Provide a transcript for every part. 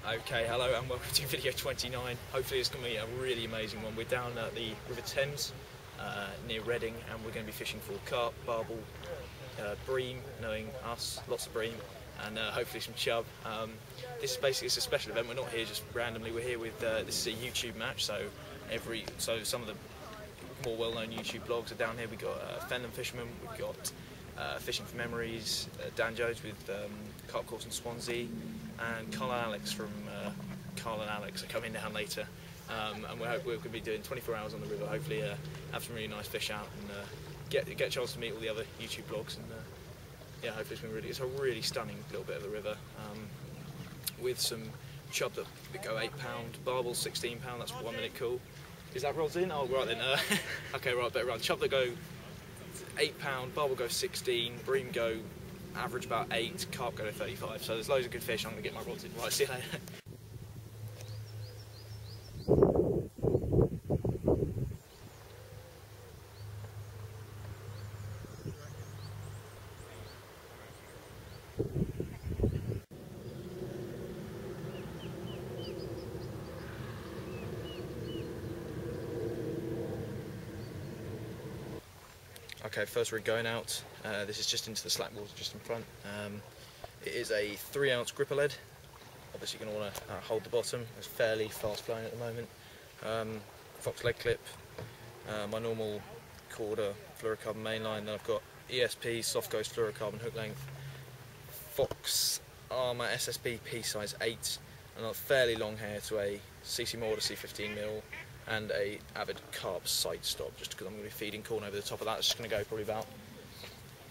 Okay, hello and welcome to video 29. Hopefully it's going to be a really amazing one. We're down at the River Thames near Reading, and we're going to be fishing for carp, barbel, bream, knowing us, lots of bream, and hopefully some chub. This is basically it's a special event. We're not here just randomly. We're here with this is a YouTube match, so some of the more well-known YouTube blogs are down here. We've got Fenland Fisherman, we've got Fishing for Memories, Dan Jones with Carp Course in Swansea, and Carl and Alex from Carl and Alex are coming down later, and we're going to be doing 24 hours on the river. Hopefully have some really nice fish out and get a chance to meet all the other YouTube blogs, and yeah, hopefully it's a really stunning little bit of the river with some chub that go £8, barbel £16, that's 1 minute cool. Is that rods in? Oh right then, okay right, better run. Chub that go £8, barbel go 16, bream go average about 8, carp go to 35, so there's loads of good fish. I'm going to get my rods in. Right, see you later. Okay, first rig going out. This is just into the slack water just in front. It is a 3-ounce gripper lead. Obviously you're going to want to hold the bottom. It's fairly fast flowing at the moment. Fox leg clip, my normal Corda fluorocarbon mainline. Then I've got ESP soft ghost fluorocarbon hook length, Fox Armour SSB P size 8, and a fairly long hair to a CC Morder C15mm. And a Avid carp sight stop, just because I'm going to be feeding corn over the top of that. It's just going to go probably about,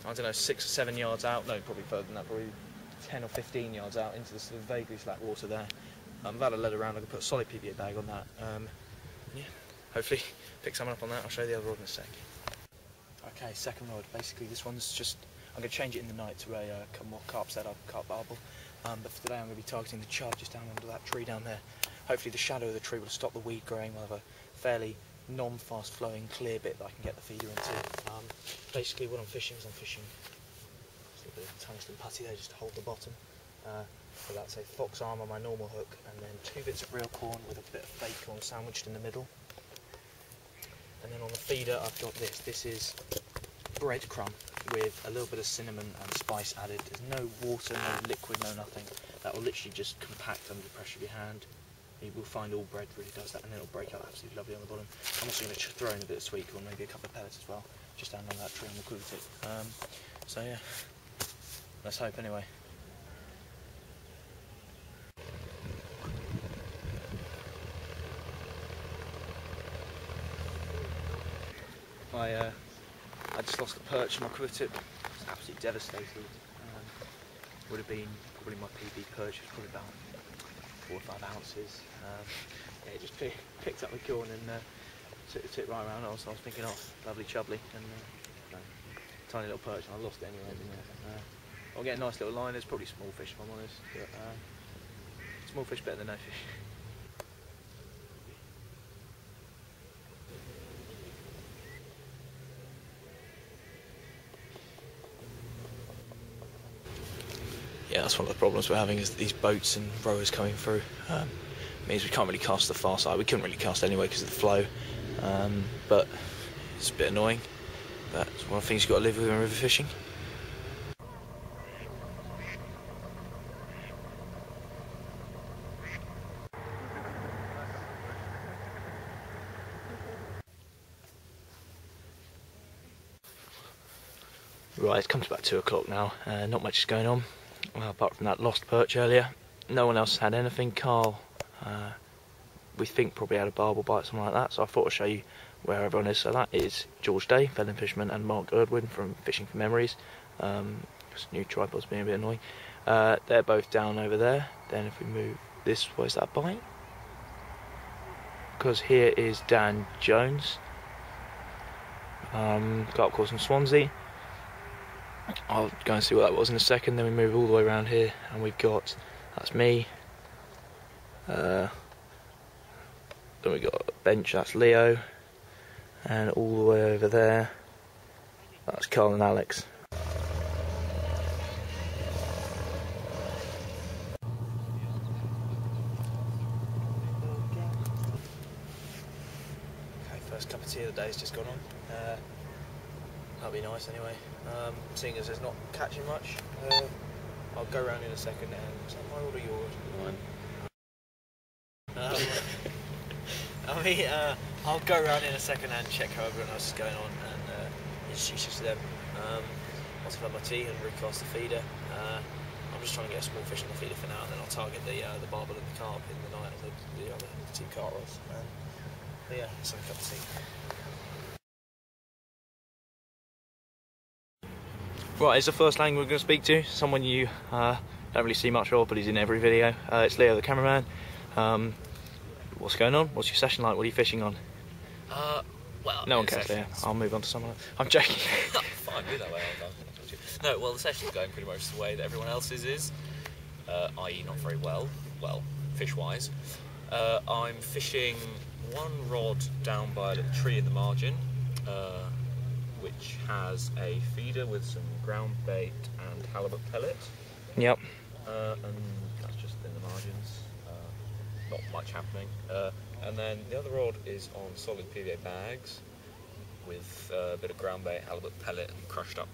I don't know, 6 or 7 yards out, no, probably further than that, probably 10 or 15 yards out into the sort of vaguely slack water there. I've had a lead around. I can put a solid PVA bag on that. Yeah, hopefully pick someone up on that. I'll show you the other rod in a sec. Okay, second rod. Basically this one's just, I'm going to change it in the night to a more carp setup, carp barbel. But for today I'm going to be targeting the chub just down under that tree down there. Hopefully the shadow of the tree will stop the weed growing. We'll have a fairly non-fast flowing clear bit that I can get the feeder into. Basically what I'm fishing is a little bit of tungsten putty there just to hold the bottom. So that's a Fox Armour, my normal hook, and then 2 bits of real corn with a bit of fake corn sandwiched in the middle. And then on the feeder I've got this. This is breadcrumb with a little bit of cinnamon and spice added. There's no water, no liquid, no nothing. That will literally just compact under the pressure of your hand. You will find all bread really does that, and then it'll break out absolutely lovely on the bottom. I'm also going to throw in a bit of sweet corn, maybe a couple of pellets as well, just down on that tree on the quiver tip. So yeah, let's hope anyway. I just lost the perch on my quiver tip. I was absolutely devastated. Would have been probably my PB perch, it's probably about 4 or 5 ounces. Yeah, it just picked up the corn and took the tip right around. I was thinking, oh, lovely chubbly, and tiny little perch, and I lost it anyway. I'll get a nice little line. It's probably small fish if I'm honest, but small fish better than no fish. Yeah, that's one of the problems we're having, is these boats and rowers coming through. Means we can't really cast the far side. We couldn't really cast anyway because of the flow, but it's a bit annoying. But it's one of the things you've got to live with in river fishing. Right, it's come to about 2 o'clock now. Not much is going on. Well, apart from that lost perch earlier, no one else had anything. Carl, we think probably had a barbel bite, something like that, so I thought I'd show you where everyone is. So that is George Day, Fenland Fisherman, and Mark Erdwin from Fishing for Memories. This new tripod's being a bit annoying. They're both down over there. Then if we move this way, is that a bite? Because here is Dan Jones, Carp Course in Swansea. I'll go and see what that was in a second. Then we move all the way around here and we've got, that's me, then we've got a bench, that's Leo, and all the way over there that's Carl and Alex. day's just gone on. That'll be nice anyway. Seeing as there's not catching much, I'll go around in a second and... Is that my order, your order? Mine. I'll go around in a second and check how everyone else is going on and introduce you to them. Once I've had my tea and recast the feeder, I'm just trying to get a small fish on the feeder for now, and then I'll target the barbel and the carp in the night of the other two carp rods. But yeah, let's have a cup of tea. Right, it's the first lang we're going to speak to, someone you don't really see much of, but he's in every video. It's Leo, the cameraman. What's going on? What's your session like? What are you fishing on? Well, no one cares, Leo. I'll move on to someone else. I'm joking. Fine, do that way. No, well, the session's going pretty much the way that everyone else's is, i.e. not very well, fish-wise. I'm fishing one rod down by a little tree in the margin, which has a feeder with some ground bait and halibut pellet. Yep. And that's just in the margins, not much happening. And then the other rod is on solid PVA bags with a bit of ground bait, halibut pellet and crushed up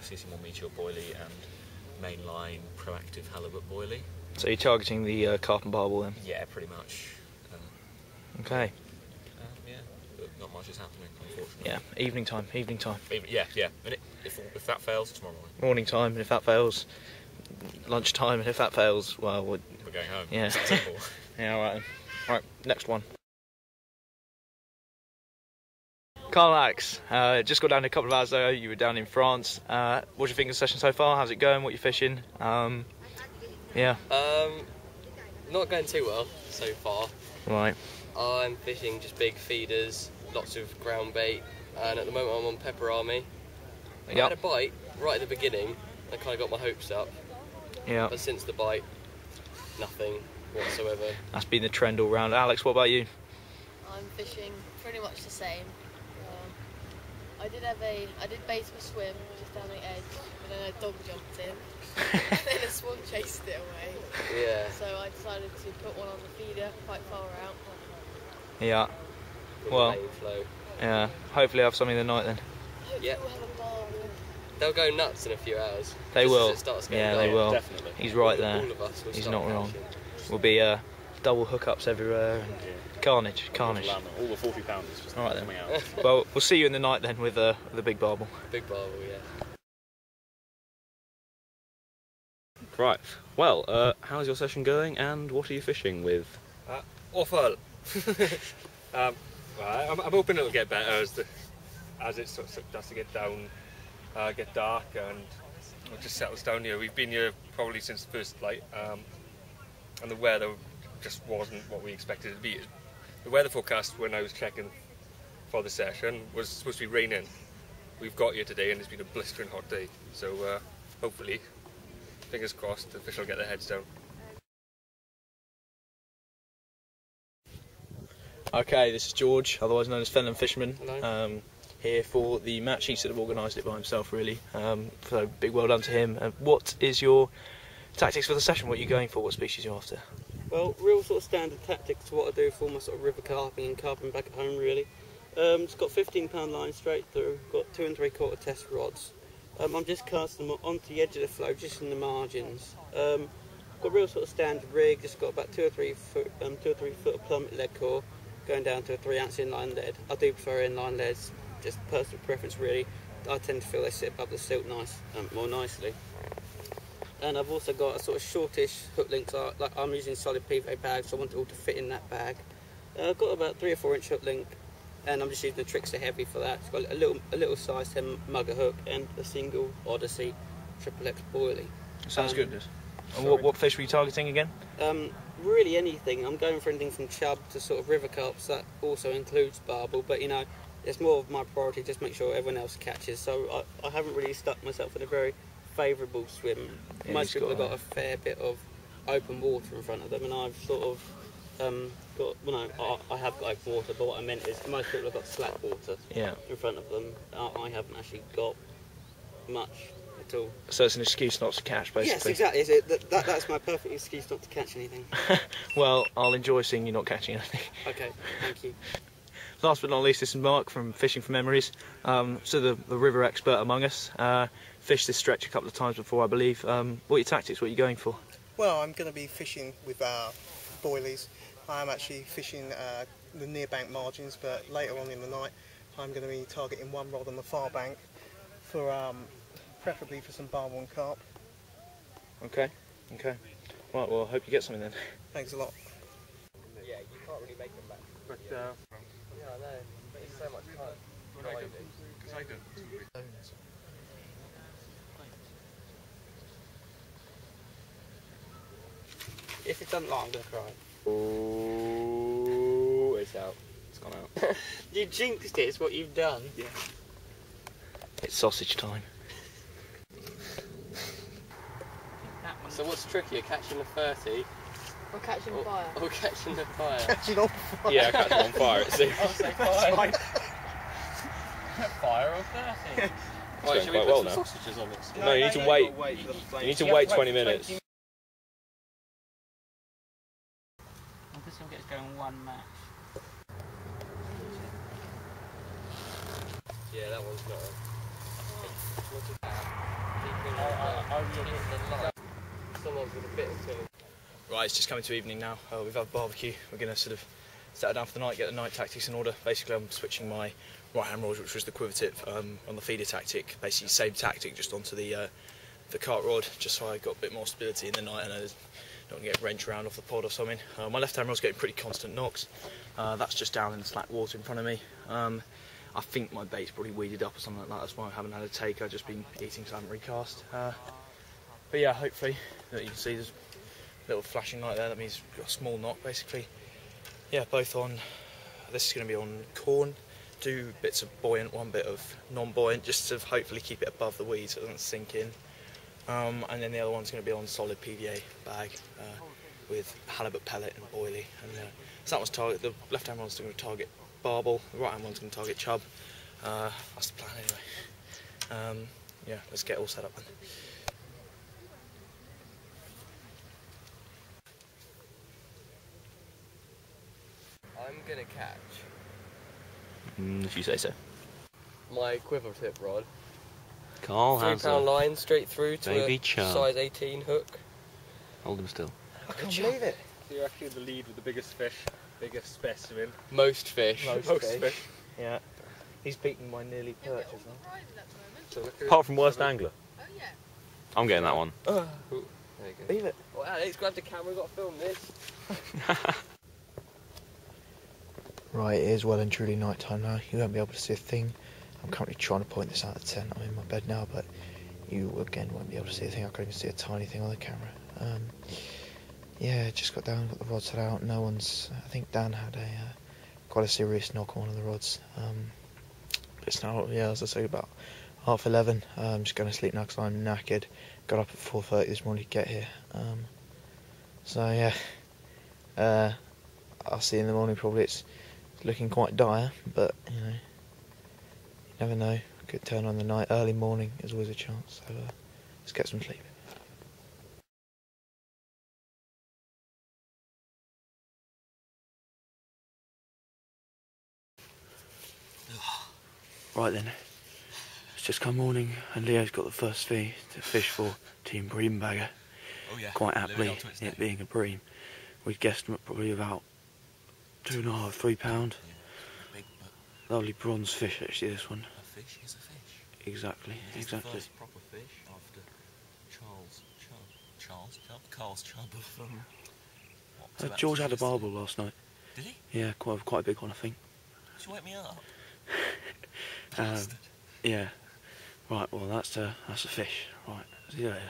CC more Meteor boilie and mainline proactive halibut boilie. So you're targeting the carp and barbel then? Yeah, pretty much. Okay. Yeah, but not much is happening, unfortunately. Yeah, evening time. Yeah. And if that fails, tomorrow morning. Morning time, and if that fails, lunchtime, and if that fails, well, we're going home. Yeah. It's that simple. Yeah, alright then. Alright, next one. Carl Alex, just got down a couple of hours ago. You were down in France. What do you think of the session so far? How's it going? What are you fishing? Yeah. Not going too well so far. Right. I'm fishing just big feeders, lots of ground bait, and at the moment I'm on Pepper Army. I had a bite right at the beginning. I kind of got my hopes up. Yeah. But since the bite, nothing whatsoever. That's been the trend all round. Alex, what about you? I'm fishing pretty much the same. I did bait for swim just down the edge, but then a dog jumped in, and then a swan chased it away. Yeah. So I decided to put one on the feeder quite far out. Yeah. Well. Yeah. Hopefully, I have something tonight then. Hopefully we'll have a barbel. They'll go nuts in a few hours. They will. Yeah, they will. Definitely. He's right there. All of us will He's start not wrong. catching. Will be double hookups everywhere. And carnage. All the 40 pounders just coming out. Well, we'll see you in the night then with the big barbel. Big barbel, yeah. Right. Well, how's your session going, and what are you fishing with? Awful. I'm hoping it'll get better as it sort of starts to get down, get dark, and it just settles down here. We've been here probably since the first light, and the weather just wasn't what we expected it to be. The weather forecast when I was checking for the session was supposed to be raining. We've got here today and it's been a blistering hot day, so hopefully, fingers crossed, the fish will get their heads down. Okay, this is George, otherwise known as Fenland Fisherman. Hello. Here for the match. He sort of organised it by himself, really. So big well done to him. What is your tactics for the session? What are you going for? What species are you after? Well, real sort of standard tactics to what I do for my sort of river carping and carping back at home, really. It's got 15-pound line straight through, got 2 3/4 test rods. I'm just casting them onto the edge of the flow, just in the margins. Got real sort of standard rig, just got about 2 or 3 foot, 2 or 3 foot of plummet lead core, going down to a 3-ounce inline lead. I do prefer inline leads, just personal preference really. I tend to feel they sit above the silt more nicely. And I've also got a sort of shortish hook link, so like I'm using solid PVA bags, so I want it all to fit in that bag. I've got about 3 or 4 inch hook link, and I'm just using the Trickster Heavy for that. It's got a little size 10 mugger hook and a single Odyssey XXX boilie. Sounds good. And what fish were you targeting again? Really anything. I'm going for anything from chub to sort of river carps. That also includes barbel, but you know, it's more of my priority just make sure everyone else catches. So I haven't really stuck myself in a very favourable swim. Yeah, most people have got a fair bit of open water in front of them, and I've sort of got, well no, I have got open water, but what I meant is most people have got slack water in front of them. I haven't actually got much at all. So it's an excuse not to catch, basically. Yes, exactly. That's my perfect excuse not to catch anything. Well, I'll enjoy seeing you not catching anything. Okay, thank you. last but not least, this is Mark from Fishing for Memories, so the river expert among us. Fished this stretch a couple of times before, I believe. What are your tactics? What are you going for? Well, I'm going to be fishing with boilies. I'm actually fishing the near bank margins, but later on in the night I'm going to be targeting one rod on the far bank for preferably for some barbel and carp. Okay, okay. Right, well, I hope you get something then. Thanks a lot. Yeah, you can't really make them back. But Yeah, I know. But it's so much time. You know what I do? because I don't. If it doesn't like, I'm going to cry. Oh, it's out. It's gone out. You jinxed it, it's what you've done. Yeah. It's sausage time. So what's trickier, catching the 30 Or catching fire. or catching the fire? Catching on fire. Yeah, catch it on fire. It's fire. Fire or 30? Right, should we quite put well some now. sausages on it? No, you need to wait. You need to wait 20 minutes. This will get us going one match. Yeah, that one's not Someone's with a bit of killing. Right, it's just coming to evening now. We've had barbecue. We're going to sort of settle down for the night, get the night tactics in order. Basically, I'm switching my right hand rod, which was the quiver tip, on the feeder tactic. Basically, same tactic, just onto the cart rod, just so I got a bit more stability in the night and I don't want to get wrenched around off the pod or something. My left hand rod's getting pretty constant knocks. That's just down in the slack water in front of me. I think my bait's probably weeded up or something like that. That's why I haven't had a take. I've just been eating, so I haven't recast. But yeah, hopefully, you can see there's a little flashing light there. That means we've got a small knock, basically. Yeah, both on. This is going to be on corn. 2 bits of buoyant, 1 bit of non-buoyant, just to hopefully keep it above the weeds so it doesn't sink in. And then the other one's going to be on solid PVA bag with halibut pellet and boilie. And so that one's target. The left-hand one's going to target barbel. The right-hand one's going to target chub. That's the plan anyway. Yeah, let's get all set up then. I'm gonna catch If you say so. my quiver tip rod. Carl has £3 line straight through to baby a chub. size 18 hook. Hold him still. I can't believe it. You're actually in the lead with the biggest fish, biggest specimen. Most fish. Most fish. Yeah. He's beaten my nearly Yeah, perch we're as well. all prizes at the moment. So look at Apart from worst angler. Oh yeah. I'm getting that one. There you go. Leave it. Well, Alex, grab the camera, we've got to film this. Right, it is well and truly night time now. You won't be able to see a thing. I'm currently trying to point this out of the tent. I'm in my bed now, but you again won't be able to see a thing. I can't even see a tiny thing on the camera. Yeah, just got down, got the rods set out. No one's. I think Dan had quite a serious knock on one of the rods. It's now, yeah, as I say, about 11:30. I'm just going to sleep now because I'm knackered. Got up at 4:30 this morning to get here. So yeah, I'll see you in the morning. Probably it's looking quite dire, but you know, you never know. Could turn on the night. Early morning is always a chance. So let's get some sleep. Right then, it's just come morning and Leo's got the first fee to fish for Team Bream Bagger. Oh yeah. Quite aptly, Living up to its it name. being a bream. We'd guessed him at probably about £2.5, £3. Yeah. Big but Lovely bronze fish actually, this one. a fish is a fish. Exactly, He's exactly. the first proper fish after Carl's chub of what, 2 George hours had a yesterday? barbel last night. Did he? Yeah, quite a big one I think. Did you wake me up? Um, yeah. Right, well that's a fish. Right, see you later.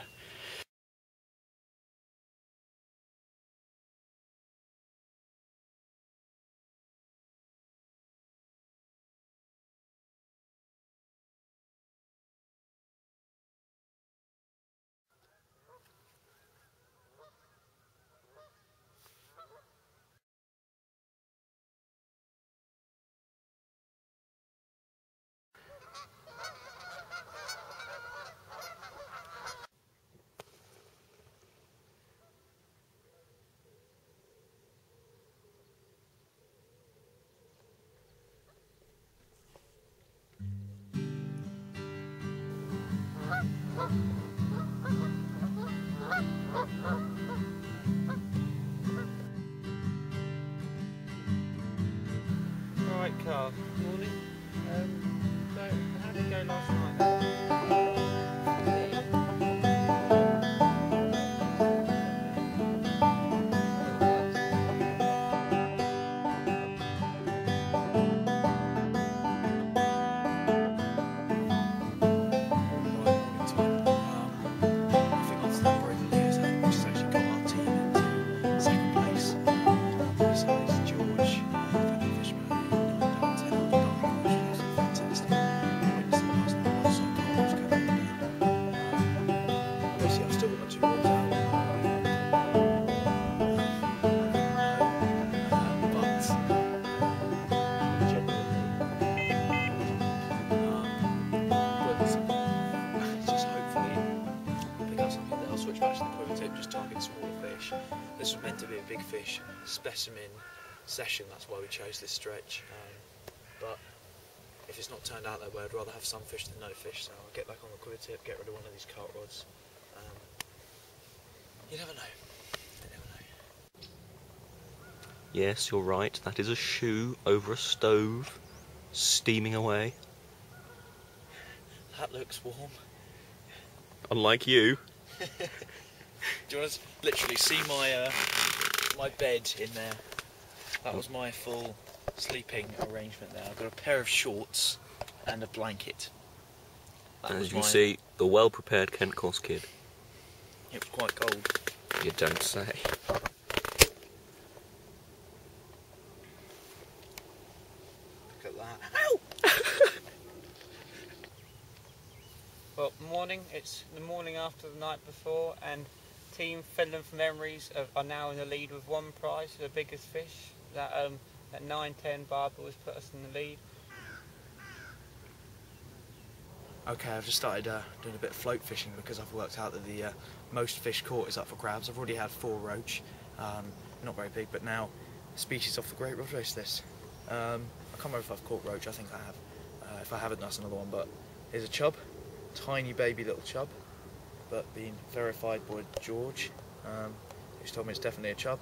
Alright, Carl. Morning. So, how did it go last night? This was meant to be a big fish specimen session, that's why we chose this stretch. But if it's not turned out that way, I'd rather have some fish than no fish, so I'll get back on the quiver tip, get rid of one of these carp rods. You never know. You never know. Yes, you're right. That is a shoe over a stove, steaming away. That looks warm. Unlike you. Do you want to literally see my my bed in there? That was my full sleeping arrangement there. I've got a pair of shorts and a blanket. As you can see, the well-prepared KentCoarseKid. It was quite cold. You don't say. Look at that. Ow! Well, morning. It's the morning after the night before, and Team Finland for Memories are now in the lead with one prize for the biggest fish. That 9-10 barbel has put us in the lead. Okay, I've just started doing a bit of float fishing because I've worked out that the most fish caught is up for grabs. I've already had 4 roach, not very big, but now species off the Great Rod Race list. I can't remember if I've caught roach, I think I have. If I haven't, that's another one, but here's a chub, tiny baby little chub, but being verified by George, who's told me it's definitely a chub.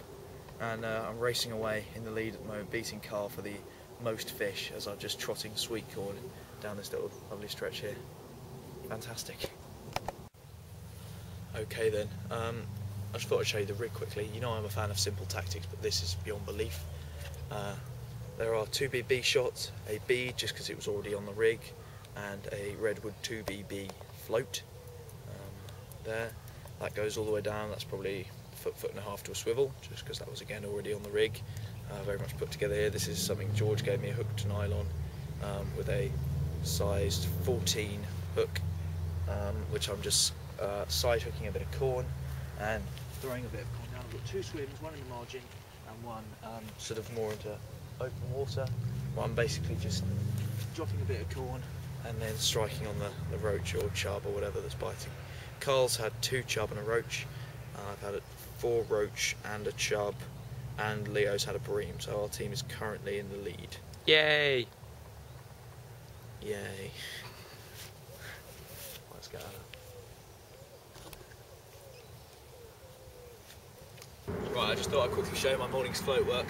And I'm racing away in the lead at the moment, beating Carl for the most fish as I'm just trotting sweet corn down this little lovely stretch here. Fantastic. Okay then, I just thought I'd show you the rig quickly. You know I'm a fan of simple tactics, but this is beyond belief. There are 2 BB shots, a bead just because it was already on the rig, and a redwood 2 BB float. There, that goes all the way down. That's probably a foot and a half to a swivel, just because that was again already on the rig. Very much put together here. This is something George gave me, a hooked nylon with a sized 14 hook, which I'm just side hooking a bit of corn and throwing a bit of corn down. I've got 2 swims, one in the margin and one sort of more into open water. One basically just dropping a bit of corn and then striking on the roach or chub or whatever that's biting. Carl's had 2 chub and a roach. I've had 4 roach and a chub, and Leo's had a bream, so our team is currently in the lead. Yay! Yay. Let's go. Right, I just thought I'd quickly show you my morning's float work.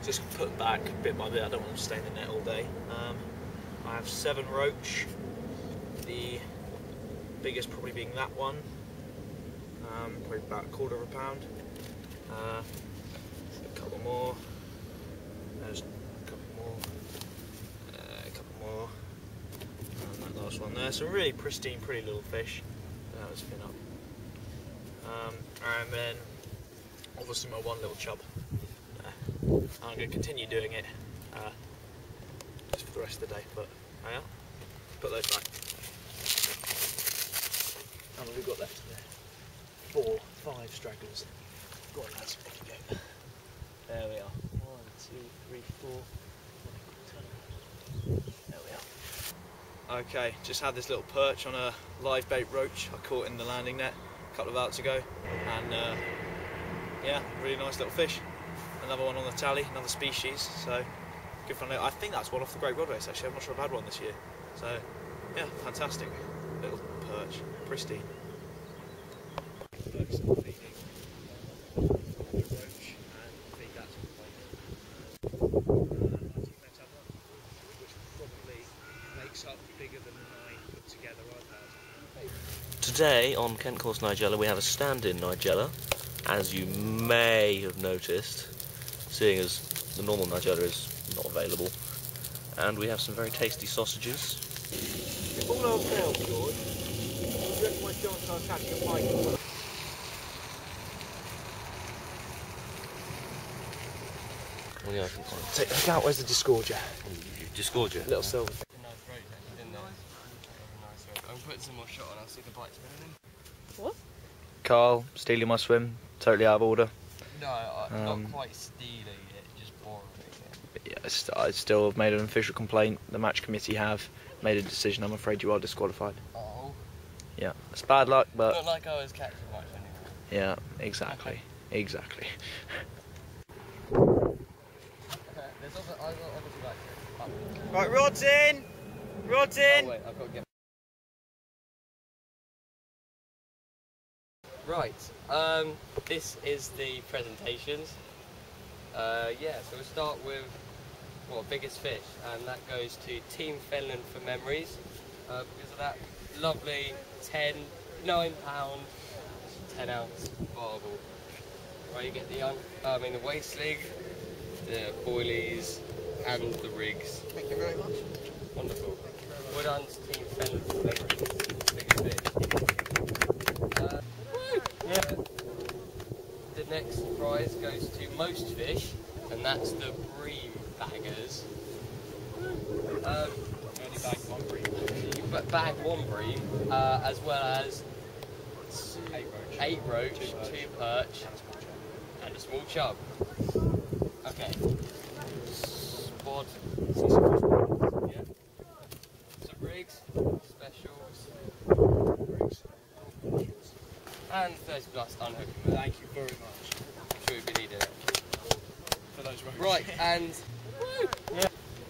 Just put back bit by bit, I don't want them to stay in the net all day. I have 7 roach, the biggest probably being that one, probably about a quarter of a pound. A couple more, there's a couple more, and that last one there. Some really pristine, pretty little fish. That was fin up. And then obviously my one little chub. I'm going to continue doing it just for the rest of the day, but yeah, put those back. How many have we got left in there? 4, 5 stragglers. Go on lads, off we go. There we are. 1, 2, 3, 4. There we are. Okay, just had this little perch on a live bait roach I caught in the landing net a couple of hours ago, and yeah, really nice little fish. Another one on the tally, another species, so good fun. I think that's one off the Great Rod Race actually, I'm not sure I've had one this year. So yeah, fantastic little perch. perch, pristine. Today on Kent Course Nigella we have a stand-in Nigella, as you may have noticed, seeing as the normal Nigella is not available. And we have some very tasty sausages. If all else fails, George, you reckon my chances of catching a pike? Well, yeah, Look out, where's the disgorger? disgorger. Little silver. Nice roach actually, didn't they? I'm putting some more shot on, I'll see the bites better than. What? Carl, stealing my swim, totally out of order. No, not quite stealing it, just borrowing it. Yeah, I still have made an official complaint. The match committee have made a decision. I'm afraid you are disqualified. Oh. Yeah, it's bad luck, but Not like I was catching much anyway. yeah, exactly, exactly. There's obviously like... Right, rods in! Rods in! Oh wait, I've got to get... Right, this is the presentations. Yeah, so we'll start with, well, biggest fish, and that goes to Team Finland for memories, because of that lovely 9 pound, 10 ounce barbel. Right, you get the waist leg, the boilies, and the rigs. Thank you very much. Wonderful. Well done to Team Finland for memories. Biggest fish. The next prize goes to most fish, and that's the bream baggers. Only bagged one bream. But bagged one bream, as well as 8 roach, 2 perch, and a small chub. Okay. Spod. Yeah. Some rigs, specials. And 30 plus unhooking. Thank you very much I'm sure you'll be needing it. for those roaches. Right, and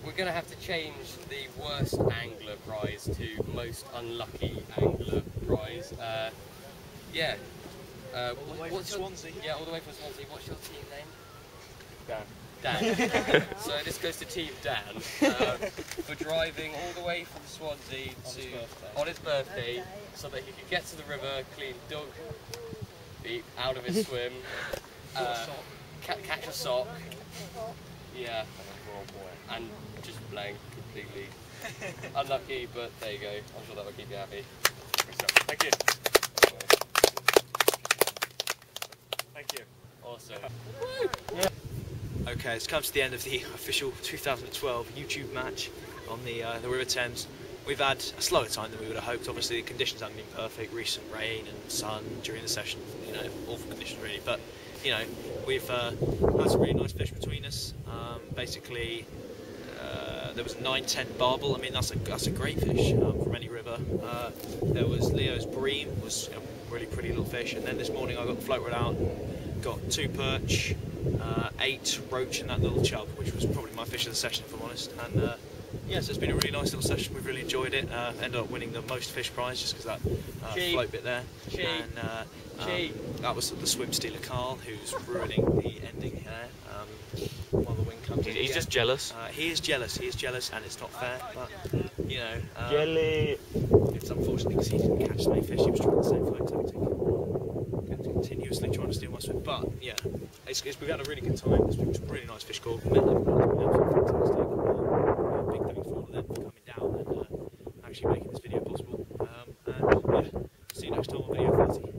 we're going to have to change the worst angler prize to most unlucky angler prize. Yeah. All the way what's from your, Swansea. Yeah, all the way from Swansea. What's your team name? Dan. Dan. So this goes to Team Dan for driving all the way from Swansea on his birthday so that he could get to the river, clean dog feet out of his swim, catch a sock, yeah, and just blank completely. Unlucky, but there you go. I'm sure that will keep you happy. Thank you. Thank you. Awesome. Okay, it's come to the end of the official 2012 YouTube match on the River Thames. We've had a slower time than we would have hoped. Obviously, the conditions haven't been perfect. Recent rain and sun during the session, awful conditions really. But we've had some really nice fish between us. Basically, there was a 9-10 barbel. I mean, that's a great fish from any river. There was Leo's bream, was a really pretty little fish. And then this morning I got the float rod out, got 2 perch, 8 roach and that little chub, which was probably my fish of the session if I'm honest. And yeah, so it's been a really nice little session. We've really enjoyed it. Ended up winning the most fish prize just because that float bit there. And that was the swim stealer Carl, who's ruining the ending here. While the wind comes in. He's just jealous. He is jealous, and it's not fair. But Jelly. it's unfortunate because he didn't catch many fish. He was trying the same float tactic, continuously trying to steal my swim. But yeah, we've had a really good time. It's been a really nice fish call. Met them, fantastic. Big thanks for all of them for coming down and actually making this video possible. And yeah, see you next time on video 30.